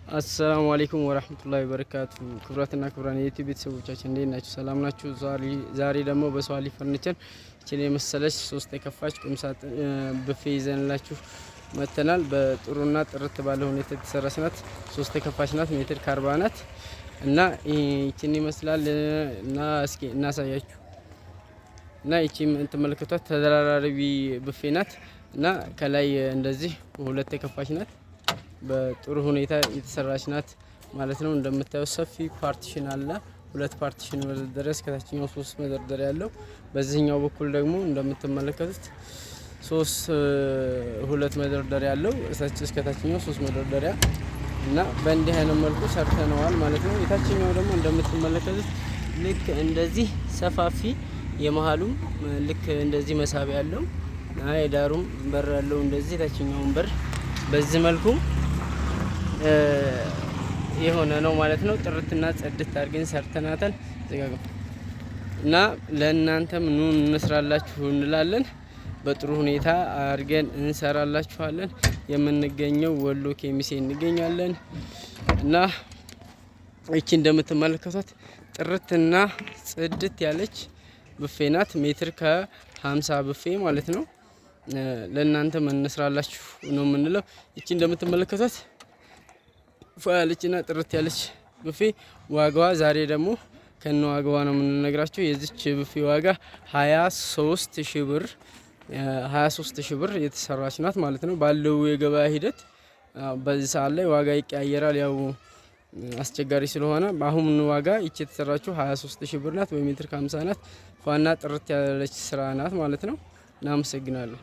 አሰላሙ አለይኩም ወራህመቱላሂ ወበረካቱ። ክብራትና ክብራን የዩቲዩብ ቤተሰቦቻችን እንዴት ናችሁ? ሰላም ናችሁ? ዛሬ ደግሞ በሷሊ ፈርኒቸር እቺን የመሰለች ሶስት የከፋች ቁም ሳጥን ብፌ ይዘንላችሁ መተናል። በጥሩና ጥርት ባለ ሁኔታ የተሰራች ናት። ሶስት የከፋች ናት። ሜትር ከ40 ናት እና እቺን ይመስላል እና እስኪ እናሳያችሁ። እና እቺ የምትመለከቷት ተደራራቢ ብፌ ናት እና ከላይ እንደዚህ ሁለት የከፋች ናት። በጥሩ ሁኔታ የተሰራች ናት ማለት ነው። እንደምታዩት ሰፊ ፓርቲሽን አለ። ሁለት ፓርቲሽን መደርደሪያ እስከታችኛው ሶስት መደርደሪያ ያለው። በዚህኛው በኩል ደግሞ እንደምትመለከቱት ሁለት መደርደሪያ ያለው እስከታችኛው ሶስት መደርደሪያ እና በእንዲህ አይነት መልኩ ሰርተነዋል ማለት ነው። የታችኛው ደግሞ እንደምትመለከቱት ልክ እንደዚህ ሰፋፊ የመሃሉም ልክ እንደዚህ መሳቢያ ያለው የዳሩም በር ያለው እንደዚህ የታችኛውን በር በዚህ መልኩ የሆነ ነው ማለት ነው። ጥርትና ጽድት አድርገን ሰርተናታል እና ለእናንተም ኑ እንስራላችሁ እንላለን። በጥሩ ሁኔታ አድርገን እንሰራላችኋለን። የምንገኘው ወሎ ኬሚሴ እንገኛለን እና እቺ እንደምትመለከቷት ጥርትና ጽድት ያለች ብፌ ናት። ሜትር ከ50 ብፌ ማለት ነው። ለእናንተ እንስራላችሁ ነው የምንለው። እቺ እንደምትመለከቷት ያለችና ጥርት ያለች ብፌ ዋጋዋ ዛሬ ደግሞ ከነ ዋጋዋ ነው የምንነግራችሁ። የዚች ብፌ ዋጋ 23000 ብር 23000 ብር የተሰራች ናት ማለት ነው። ባለው የገበያ ሂደት በዚህ ሰዓት ላይ ዋጋ ይቀያየራል። ያው አስቸጋሪ ስለሆነ በአሁኑ ዋጋ ይቺ የተሰራችው 23000 ብር ናት። በሜትር ከ50 ናት። ፏና ጥርት ያለች ስራ ናት ማለት ነው። እናመሰግናለሁ።